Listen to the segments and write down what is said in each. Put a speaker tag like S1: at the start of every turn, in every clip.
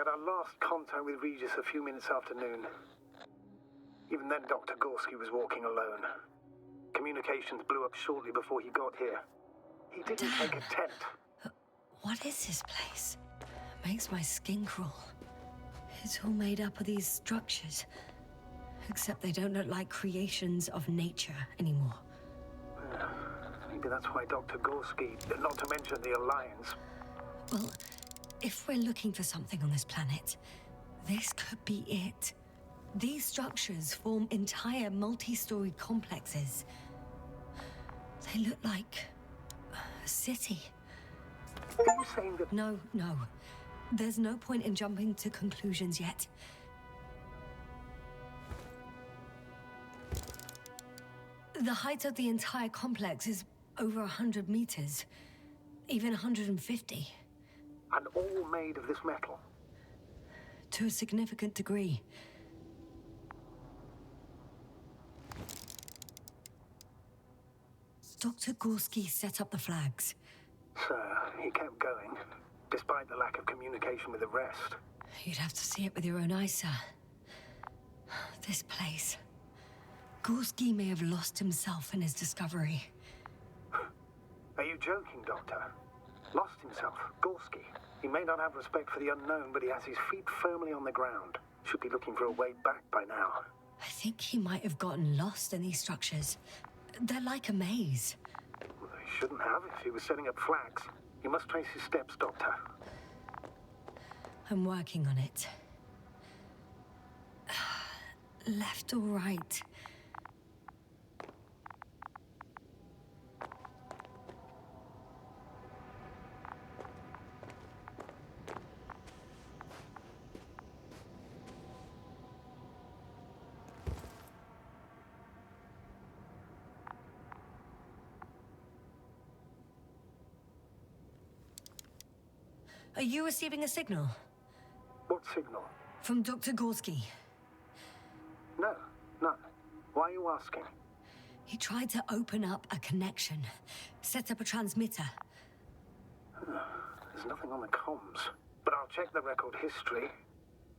S1: had our last contact with Regis a few minutes after noon. Even then, Dr. Gorski was walking alone. Communications blew up shortly before he got here. He didn't take a tent.
S2: What is this place? Makes my skin crawl. It's all made up of these structures. Except they don't look like creations of nature anymore.
S1: Maybe that's why Dr. Gorski, not to mention the Alliance.
S2: Well, if we're looking for something on this planet, this could be it. These structures form entire multi-story complexes. They look like a city.
S1: Are you saying that...
S2: No. There's no point in jumping to conclusions yet. The height of the entire complex is over 100 meters, even 150.
S1: And all made of this metal?
S2: To a significant degree. Dr. Gorski set up the flags.
S1: So, he kept going, despite the lack of communication with the rest.
S2: You'd have to see it with your own eyes, sir. This place. Gorski may have lost himself in his discovery.
S1: Are you joking, Doctor? Lost himself, Gorski. He may not have respect for the unknown, but he has his feet firmly on the ground. Should be looking for a way back by now.
S2: I think he might have gotten lost in these structures. They're like a maze.
S1: Well, he shouldn't have if he was setting up flags. You must trace his steps, Doctor.
S2: I'm working on it. Left or right? Are you receiving a signal?
S1: What signal?
S2: From Dr. Gorski.
S1: No, none. Why are you asking?
S2: He tried to open up a connection, set up a transmitter.
S1: There's nothing on the comms, but I'll check the record history.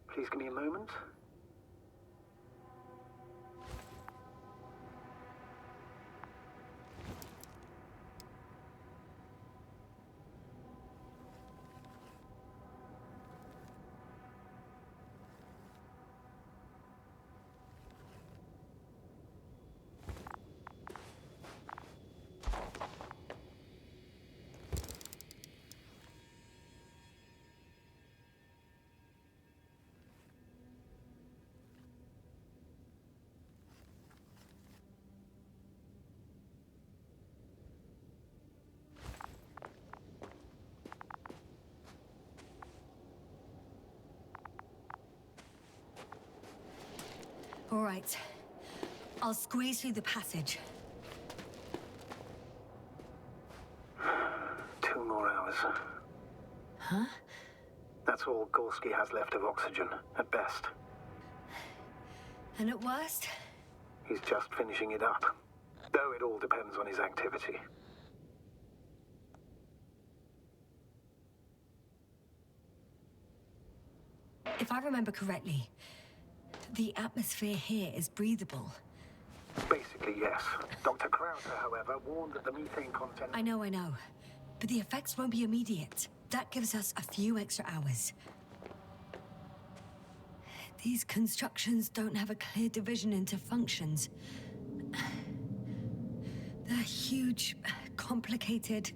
S1: Please give me a moment.
S2: All right. I'll squeeze through the passage.
S1: 2 more hours.
S2: Huh?
S1: That's all Gorski has left of oxygen, at best.
S2: And at worst?
S1: He's just finishing it up. Though it all depends on his activity.
S2: If I remember correctly, the atmosphere here is breathable.
S1: Basically, yes. Dr. Krauser, however, warned that the methane content...
S2: I know. But the effects won't be immediate. That gives us a few extra hours. These constructions don't have a clear division into functions. They're huge, complicated,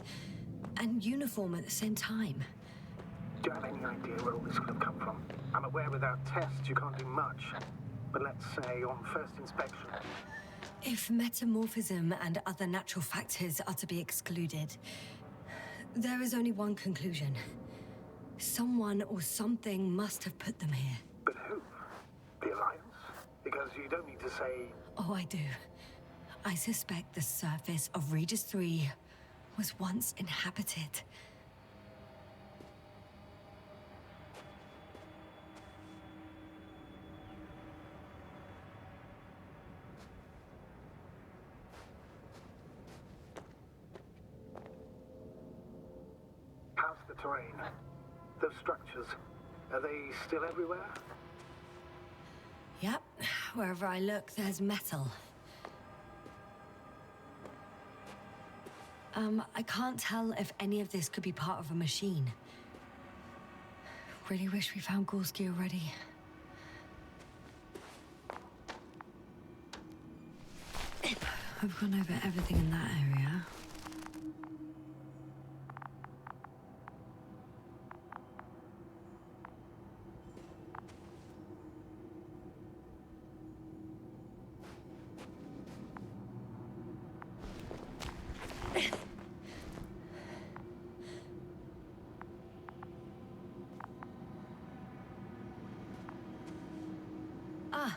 S2: and uniform at the same time.
S1: Do you have any idea where all this could have come from? I'm aware without tests you can't do much. But let's say on first inspection...
S2: If metamorphism and other natural factors are to be excluded, there is only one conclusion. Someone or something must have put them here.
S1: But who? The Alliance? Because you don't need to say...
S2: Oh, I do. I suspect the surface of Regis 3 was once inhabited.
S1: How's the terrain? Those structures, Are they still everywhere?
S2: Yep. Wherever I look, there's metal. I can't tell if any of this could be part of a machine. Really wish we found Gorski already. I've gone over everything in that area. Ah,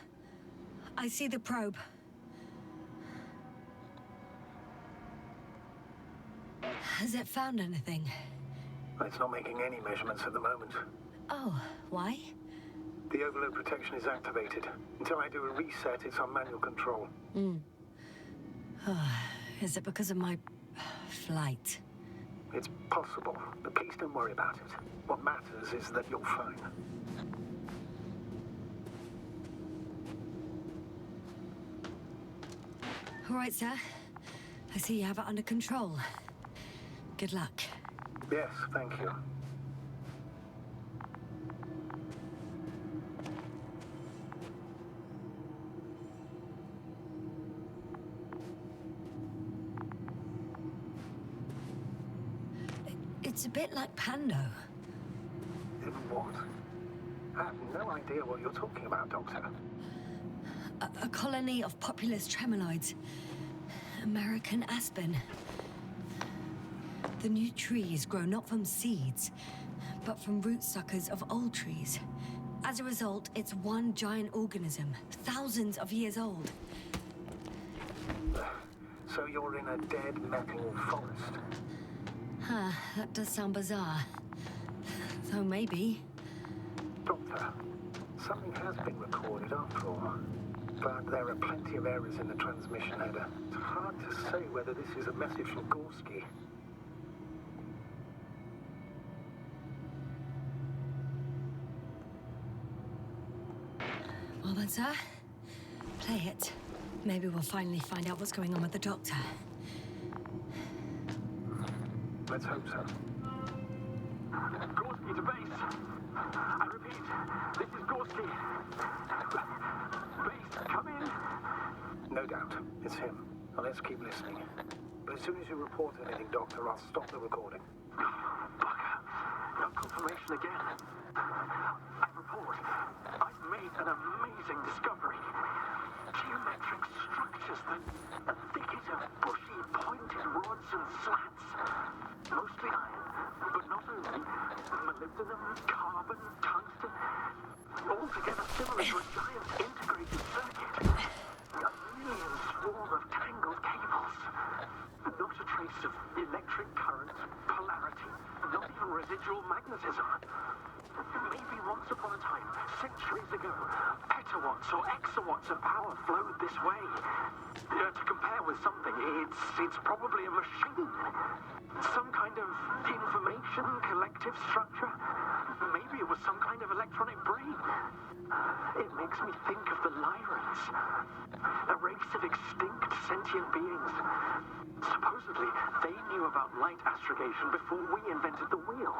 S2: I see the probe. Has it found anything?
S1: It's not making any measurements at the moment.
S2: Oh, why?
S1: The overload protection is activated. Until I do a reset, it's on manual control.
S2: Is it because of my flight?
S1: It's possible, but please don't worry about it. What matters is that you're fine.
S2: All right, sir. I see you have it under control. Good luck.
S1: Yes, thank you.
S2: It's a bit like Pando.
S1: In what? I have no idea what you're talking about, Doctor.
S2: A colony of populous tremoloids. American aspen. The new trees grow not from seeds, but from root suckers of old trees. As a result, it's one giant organism, thousands of years old.
S1: So you're in a dead metal forest?
S2: Huh, that does sound bizarre. Though maybe.
S1: Doctor, something has been recorded after all. But there are plenty of errors in the transmission header. It's hard to say whether this is a message from Gorski.
S2: Well then, sir, play it. Maybe we'll finally find out what's going on with the Doctor.
S1: Let's hope so.
S3: Gorski to base. I repeat, this is Gorski. Base, come in.
S1: No doubt, it's him. Now let's keep listening. But as soon as you report anything, Doctor, I'll stop the recording.
S3: Bugger. No confirmation again. I report. I've made an amazing discovery. Geometric structures that a thicket of bushy, pointed rods and slats. Mostly iron, but not only. Molybdenum, carbon, tungsten. All together similar to a giant integrated circuit. A million swarm of tangled cables. Not a trace of electric current, polarity, not even residual magnetism. Maybe once upon a time, centuries ago, petawatts or exawatts of power flowed this way. To compare with something, it's probably a machine. Some kind of information collective structure. Maybe it was some kind of electronic brain. It makes me think of the Lyrans, a race of extinct sentient beings. Supposedly, they knew about light astrogation before we invented the wheel.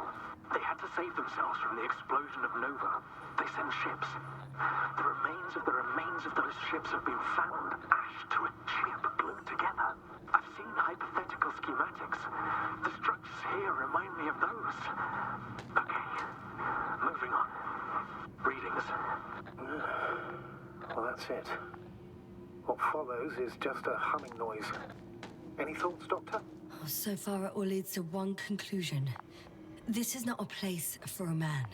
S3: They had to save themselves from the explosion of Nova. They sent ships. The remains of those ships have been found, ashed to a chip glued together. I've seen hypothetical schematics. The structures here remind me of those. Okay, moving on. Readings.
S1: Well, that's it. What follows is just a humming noise. Any thoughts, Doctor?
S2: Oh, so far, it all leads to one conclusion. This is not a place for a man,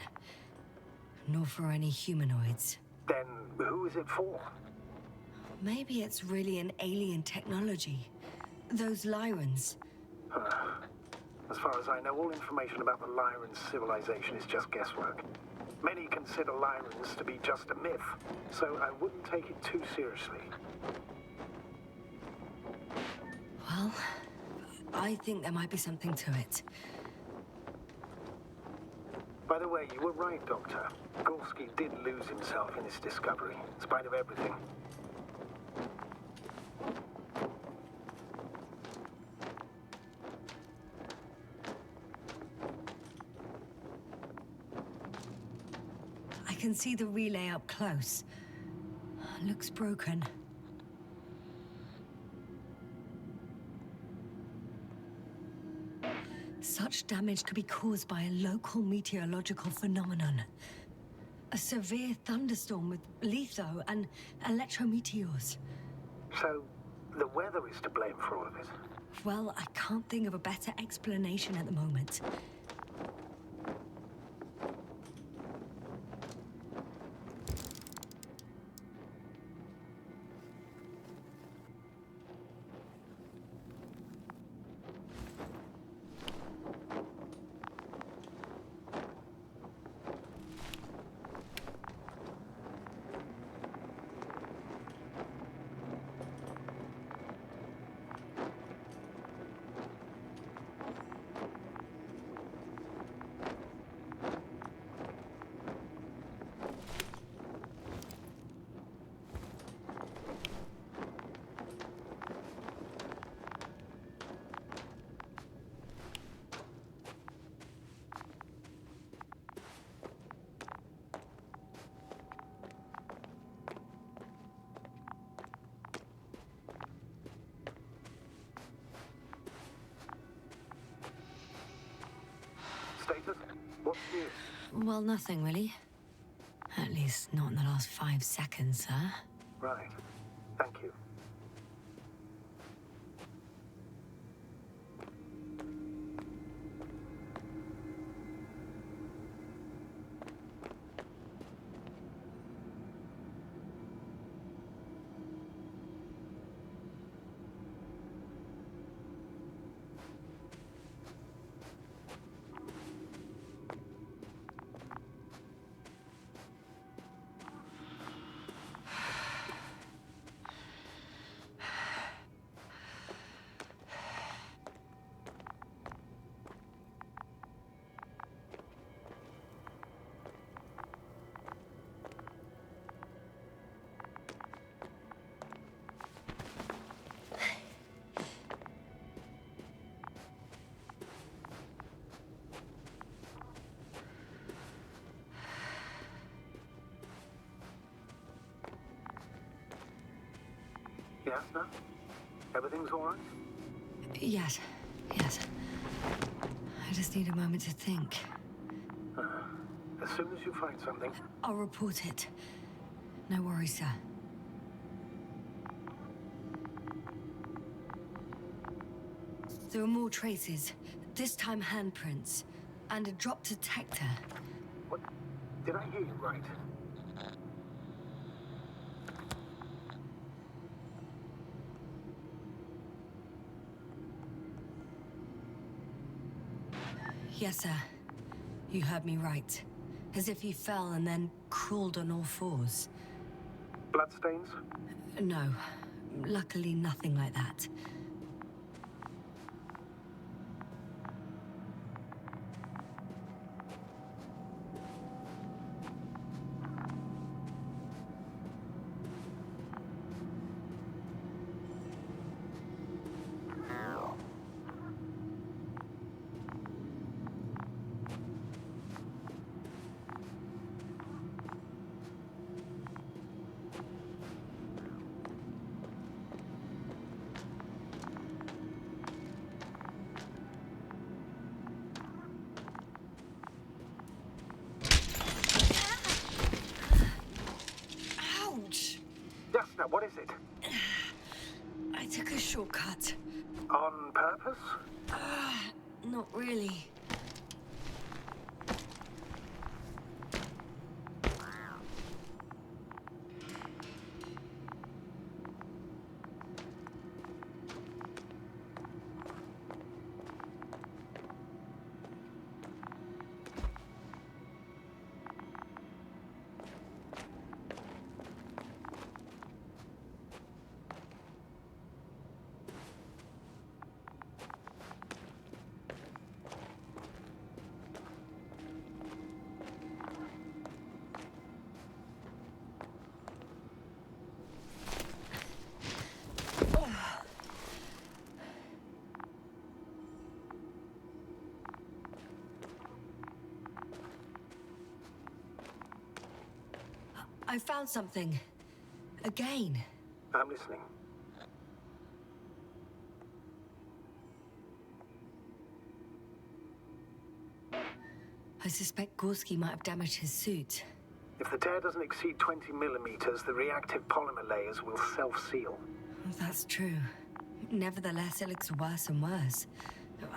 S2: nor for any humanoids.
S1: Then who is it for?
S2: Maybe it's really an alien technology. Those Lyrans.
S1: As far as I know, all information about the Lyran civilization is just guesswork. Many consider Lyrans to be just a myth, so I wouldn't take it too seriously.
S2: Well, I think there might be something to it.
S1: By the way, you were right, Doctor. Gorski did lose himself in his discovery, in spite of everything.
S2: I can see the relay up close. Looks broken. Such damage could be caused by a local meteorological phenomenon. A severe thunderstorm with litho and electrometeors.
S1: So, the weather is to blame for all of it?
S2: Well, I can't think of a better explanation at the moment.
S1: Status? What's new?
S2: Well, nothing really. At least not in the last 5 seconds, sir.
S1: Right. Thank you. Yasna? Everything's all right?
S2: Yes. I just need a moment to think.
S1: As soon as you find something.
S2: I'll report it. No worries, sir. There are more traces. This time handprints. And a drop detector.
S1: What? Did I hear you right?
S2: Yes, sir. You heard me right. As if he fell and then crawled on all fours.
S1: Bloodstains?
S2: No. Luckily, nothing like that.
S1: Yasna, what is it?
S2: I took a shortcut.
S1: On purpose?
S2: Not really. I found something. Again.
S1: I'm listening.
S2: I suspect Gorski might have damaged his suit.
S1: If the tear doesn't exceed 20 millimeters, the reactive polymer layers will self-seal.
S2: That's true. Nevertheless, it looks worse and worse.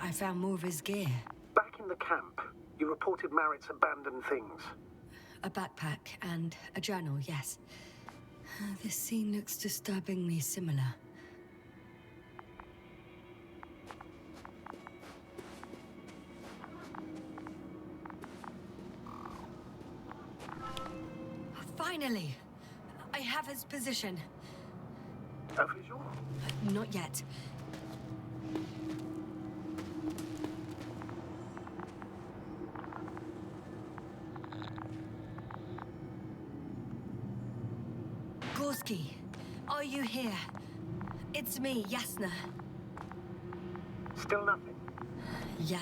S2: I found more of his gear.
S1: Back in the camp, you reported Merritt's abandoned things.
S2: A backpack and a journal, yes. This scene looks disturbingly similar. Finally! I have his position.
S1: A visual?
S2: Not yet. Gorski, are you here? It's me, Yasna.
S1: Still nothing.
S2: Yeah.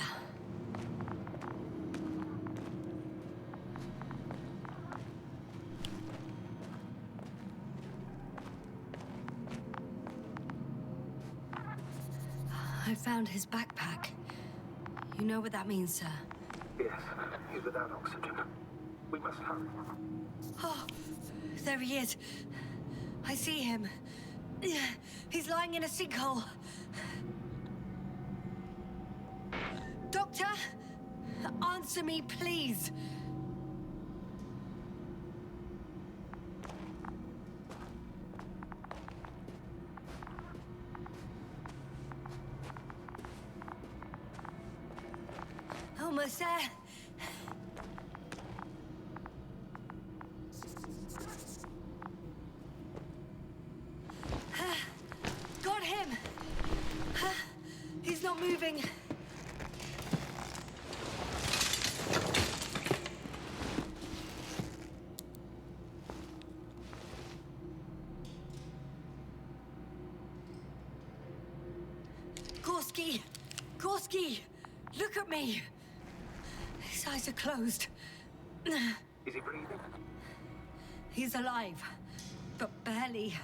S2: I found his backpack. You know what that means, sir?
S1: Yes, he's without oxygen. We must hurry.
S2: Oh, there he is. I see him. He's lying in a sinkhole. Doctor, answer me, please. Almost there. Got him. He's not moving. Gorski! Gorski! Look at me! His eyes are closed.
S1: Is he breathing?
S2: He's alive, but barely.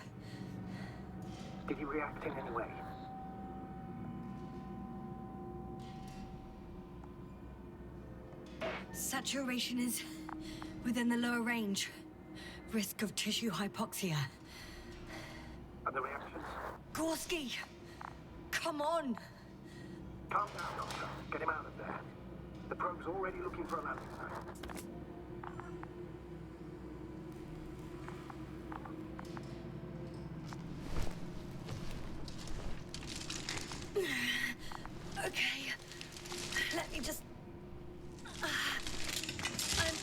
S1: Did he react in any way?
S2: Saturation is within the lower range. Risk of tissue hypoxia.
S1: Other reactions?
S2: Gorski! Come on!
S1: Calm down, Doctor. Get him out of there. The probe's already looking for a landing site.
S2: Okay. Let me just... I'm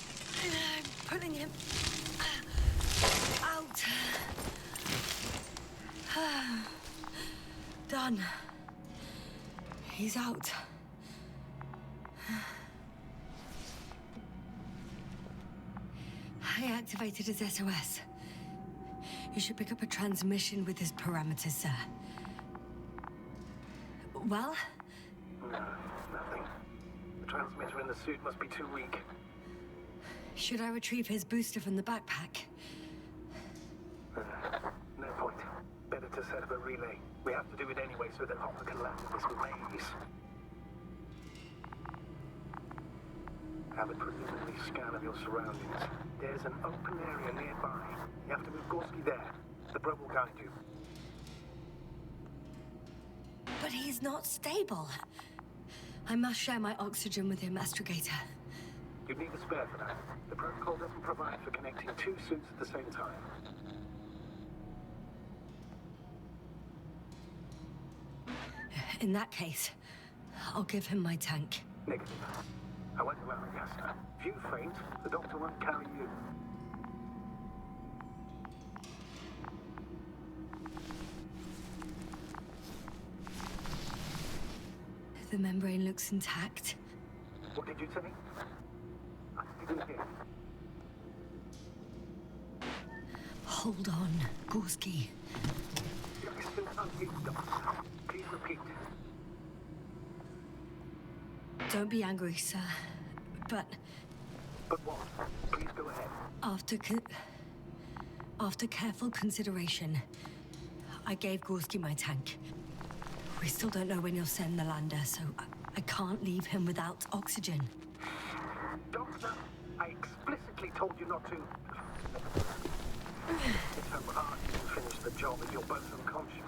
S2: pulling him out. Done. He's out. I activated his SOS. You should pick up a transmission with his parameters, sir. Well?
S1: No, nothing. The transmitter in the suit must be too weak.
S2: Should I retrieve his booster from the backpack?
S1: No point. Better to set up a relay. We have to do it anyway so that Hopper can land in this maze. Have a preliminary scan of your surroundings. There's an open area nearby. You have to move Gorski there. The probe will guide you.
S2: But he's not stable. I must share my oxygen with him, Astrogator.
S1: You'd need a spare for that. The protocol doesn't provide for connecting two suits at the same time.
S2: In that case, I'll give him my tank.
S1: Negative. I won't allow it, Yasna. If you faint, the doctor won't carry you.
S2: The membrane looks intact.
S1: What did you say? I didn't hear.
S2: Hold on, Gorski.
S1: I still can't hear you, Doctor. Please repeat.
S2: Don't be angry, sir. But
S1: But what? Please go ahead.
S2: after After careful consideration, I gave Gorski my tank. We still don't know when he'll send the lander, so I can't leave him without oxygen.
S1: Doctor, I explicitly told you not to. It's so hard you can finish the job if you're both unconscious.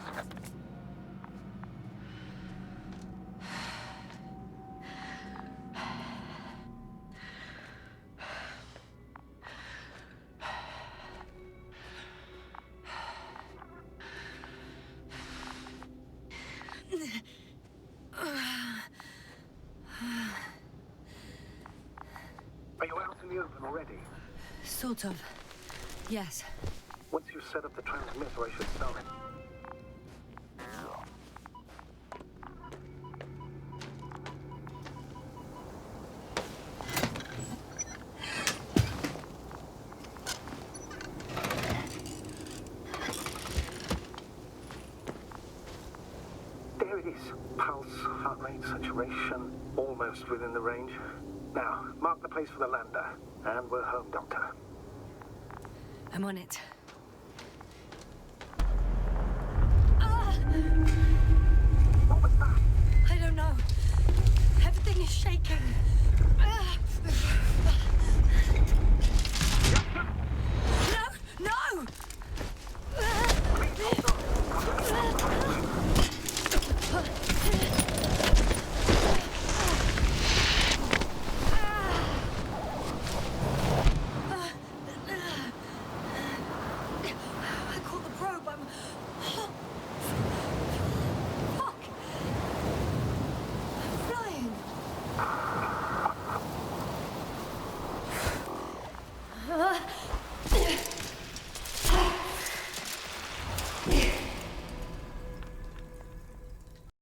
S1: Are you out in the open already?
S2: Sort of. Yes.
S1: Once you've set up the transmitter, I should start. There it is. Pulse, heart rate, saturation, almost within the range. Now, mark the place for the lander, and we're home, Doctor.
S2: I'm on it.
S1: What was that?
S2: I don't know. Everything is shaking.